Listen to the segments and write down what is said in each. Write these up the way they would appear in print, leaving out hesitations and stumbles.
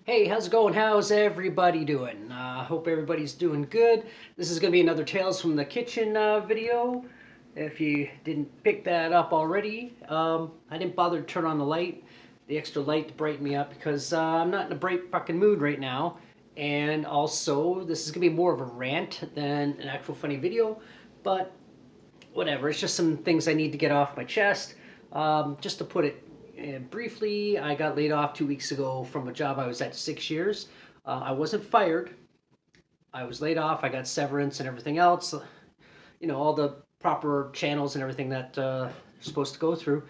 Hey, how's it going? How's everybody doing? Hope everybody's doing good. This is going to be another Tales from the Kitchen video. If you didn't pick that up already, I didn't bother to turn on the light, the extra light to brighten me up because I'm not in a bright fucking mood right now. And also, this is going to be more of a rant than an actual funny video, but whatever. It's just some things I need to get off my chest. Just to put it briefly, I got laid off 2 weeks ago from a job I was at 6 years. I wasn't fired. I was laid off. I got severance and everything else. All the proper channels and everything that you're supposed to go through.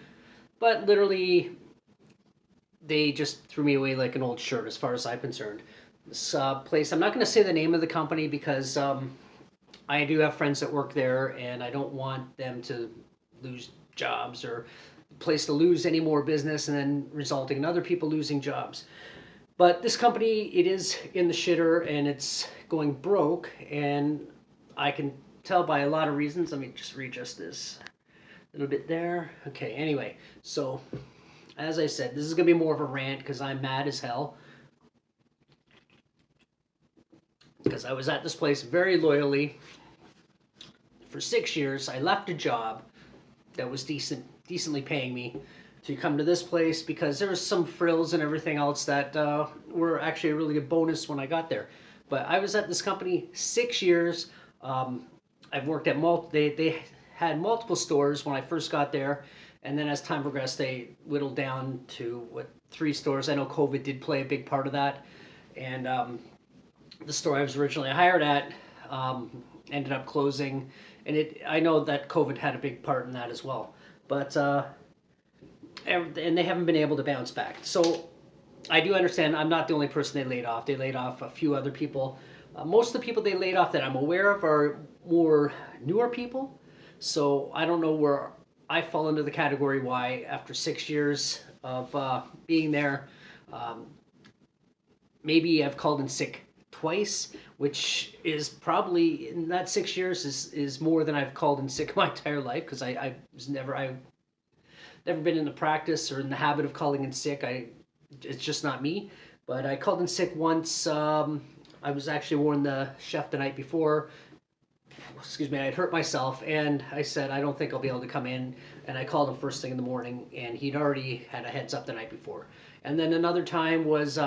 But literally, they just threw me away like an old shirt as far as I'm concerned. This place, I'm not going to say the name of the company because I do have friends that work there, and I don't want them to lose jobs or place to lose any more business and then resulting in other people losing jobs. But this company, it is in the shitter and it's going broke, and I can tell by a lot of reasons. Let me just readjust this a little bit there. Okay, anyway, so as I said, this is going to be more of a rant because I'm mad as hell. Because I was at this place very loyally for 6 years. I left a job that was decently paying me to come to this place because there was some frills and everything else that were actually a really good bonus when I got there. But I was at this company 6 years. I've worked at they had multiple stores when I first got there, and then as time progressed, they whittled down to 3 stores. I know COVID did play a big part of that, and the store I was originally hired at ended up closing, and I know that COVID had a big part in that as well. But and they haven't been able to bounce back. So I do understand. I'm not the only person they laid off. They laid off a few other people. Most of the people they laid off that I'm aware of are more newer people. So I don't know where I fall into the category why after 6 years of being there, maybe I've called in sick twice, which is probably in that 6 years is more than I've called in sick my entire life because I've never been in the practice or in the habit of calling in sick. It's just not me. But I called in sick once. I was actually warned the chef the night before. Excuse me, I had hurt myself, and I said I don't think I'll be able to come in. And I called him first thing in the morning, and he'd already had a heads up the night before. And then another time was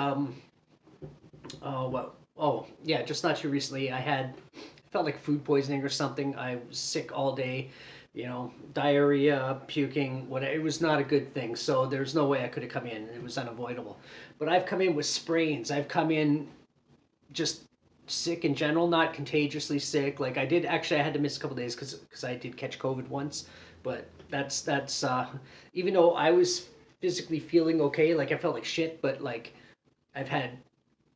just not too recently. Felt like food poisoning or something. I was sick all day, diarrhea, puking, whatever. It was not a good thing. So there's no way I could have come in. It was unavoidable. But I've come in with sprains. I've come in just sick in general, not contagiously sick. Like I had to miss a couple days because I did catch COVID once. But that's even though I was physically feeling okay, like I felt like shit, but like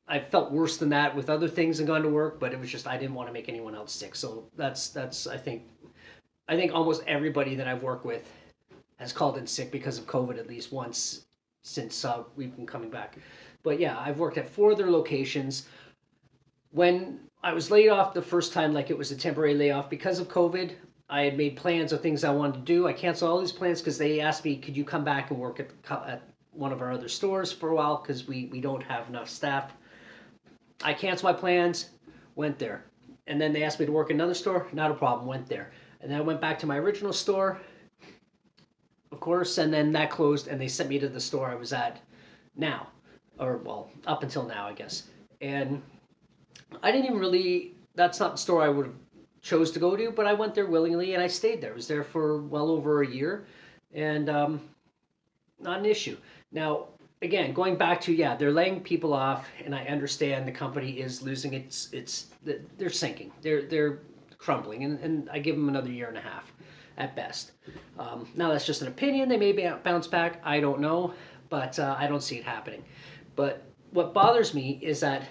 I felt worse than that with other things and gone to work, but it was just I didn't want to make anyone else sick. So that's I think almost everybody that I've worked with has called in sick because of COVID at least once since we've been coming back. But yeah, I've worked at 4 other locations. When I was laid off the first time, like it was a temporary layoff because of COVID, I had made plans of things I wanted to do. I canceled all these plans because they asked me, could you come back and work at one of our other stores for a while because we don't have enough staff. I canceled my plans, went there. And then they asked me to work in another store, not a problem, went there. And then I went back to my original store, of course, and then that closed and they sent me to the store I was at now. Or, well, up until now, I guess. And I didn't even really, that's not the store I would have chose to go to, but I went there willingly and I stayed there. I was there for well over a year, and not an issue. Now, again, going back to, they're laying people off, and I understand the company is losing they're sinking. They're crumbling, and I give them another year and a half at best. Now, that's just an opinion. They may bounce back. I don't know, but I don't see it happening. But what bothers me is that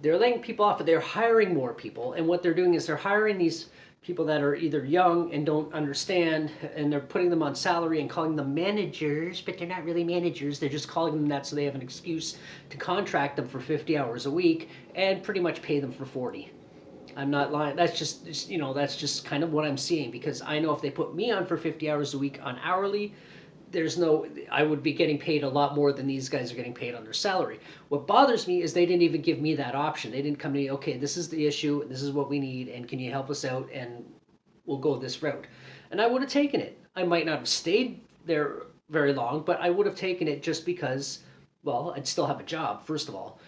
they're laying people off, but they're hiring more people, and what they're doing is they're hiring these people that are either young and don't understand, and they're putting them on salary and calling them managers, but they're not really managers. They're just calling them that so they have an excuse to contract them for 50 hours a week and pretty much pay them for 40. I'm not lying. That's just kind of what I'm seeing, because I know if they put me on for 50 hours a week on hourly, there's no, I would be getting paid a lot more than these guys are getting paid on their salary. What bothers me is they didn't even give me that option. They didn't come to me, okay, this is the issue, this is what we need, and can you help us out, and we'll go this route. And I would have taken it. I might not have stayed there very long, but I would have taken it just because, well, I'd still have a job, first of all.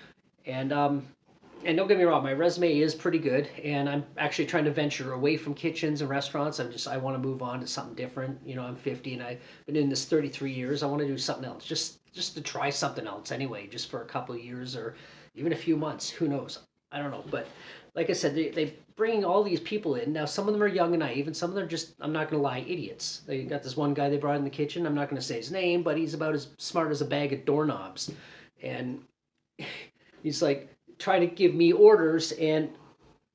And don't get me wrong, my resume is pretty good, and I'm actually trying to venture away from kitchens and restaurants. I want to move on to something different. You know, I'm 50 and I've been in this 33 years. I want to do something else, just to try something else anyway, just for a couple of years or even a few months. Who knows? I don't know. But like I said, they bringing all these people in. Now, some of them are young and naive, and some of them are just, I'm not going to lie, idiots. They got this one guy they brought in the kitchen. I'm not going to say his name, but he's about as smart as a bag of doorknobs. And he's like, try to give me orders, and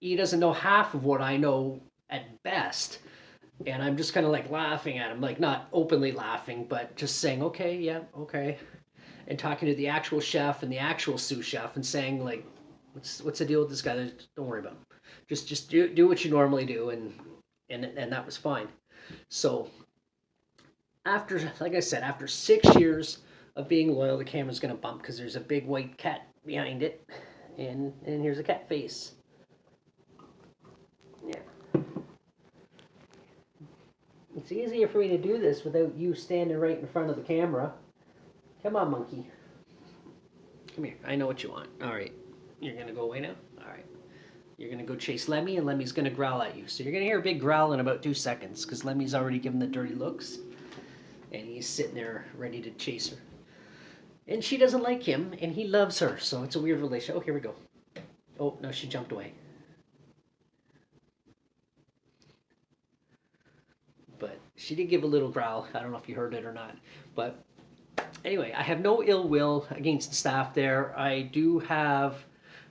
he doesn't know half of what I know at best. And I'm just kind of like laughing at him, like not openly laughing, but just saying, okay, yeah, okay. And talking to the actual chef and the actual sous chef and saying, like, what's the deal with this guy? Don't worry about him. Just do what you normally do, and that was fine. So after, like I said, after 6 years of being loyal, the camera's gonna bump because there's a big white cat behind it. And here's a cat face. Yeah. It's easier for me to do this without you standing right in front of the camera. Come on, monkey. Come here. I know what you want. All right. You're going to go away now? All right. You're going to go chase Lemmy, and Lemmy's going to growl at you. So you're going to hear a big growl in about 2 seconds because Lemmy's already given the dirty looks. And he's sitting there ready to chase her. And she doesn't like him, and he loves her, so it's a weird relationship. Oh, here we go. Oh, no, she jumped away. But she did give a little growl. I don't know if you heard it or not. But anyway, I have no ill will against the staff there. I do have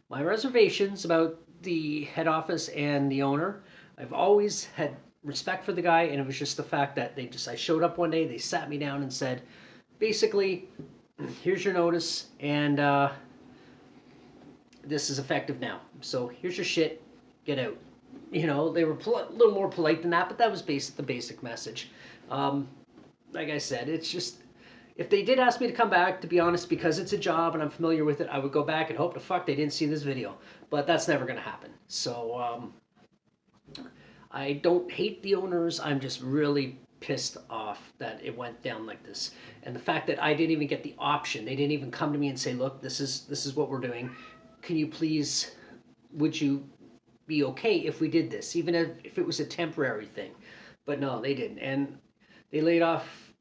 my reservations about the head office and the owner. I've always had respect for the guy, and it was just the fact that I showed up one day, they sat me down and said, basically, here's your notice, and this is effective now. So here's your shit, get out. You know, they were a little more polite than that, but that was the basic message. Like I said, it's just, if they did ask me to come back, to be honest, because it's a job and I'm familiar with it, I would go back and hope to fuck they didn't see this video. But that's never going to happen. So I don't hate the owners. I'm just really pissed off that it went down like this, and the fact that I didn't even get the option. They didn't even come to me and say, look, this is what we're doing, can you please, would you be okay if we did this, even if it was a temporary thing? But no, they didn't. And they laid off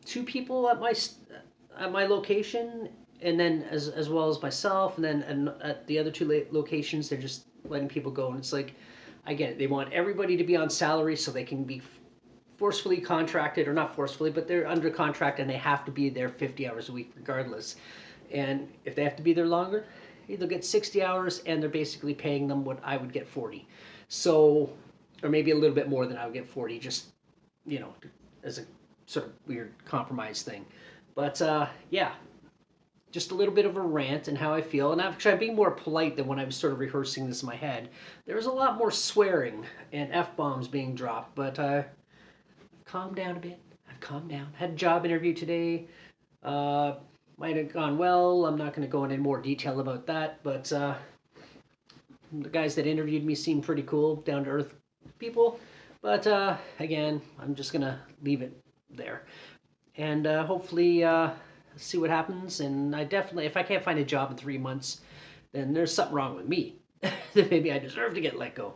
2 people at my location, and then as well as myself, and then at the other 2 locations they're just letting people go. And it's like, I get it. They want everybody to be on salary so they can be forcefully contracted, or not forcefully, but they're under contract and they have to be there 50 hours a week regardless. And if they have to be there longer, they'll get 60 hours and they're basically paying them what I would get 40. So, or maybe a little bit more than I would get 40, just, you know, as a sort of weird compromise thing. But yeah. Just a little bit of a rant and how I feel. And actually, I'm being more polite than when I was sort of rehearsing this in my head. There was a lot more swearing and F-bombs being dropped, but I've calmed down a bit. I've calmed down. Had a job interview today. Might have gone well. I'm not going to go into more detail about that, but the guys that interviewed me seemed pretty cool, down-to-earth people. But again, I'm just going to leave it there. And hopefully... see what happens. And I definitely, if I can't find a job in 3 months, then there's something wrong with me. Then maybe I deserve to get let go.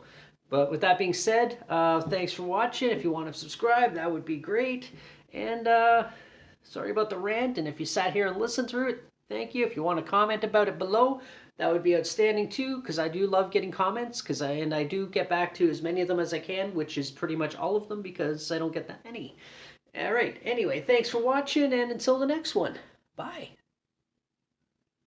But with that being said, thanks for watching. If you want to subscribe, that would be great. And sorry about the rant. And if you sat here and listened through it, thank you. If you want to comment about it below, that would be outstanding too, because I do love getting comments, and I do get back to as many of them as I can, which is pretty much all of them, because I don't get that many. All right. Anyway, thanks for watching, and until the next one. Bye.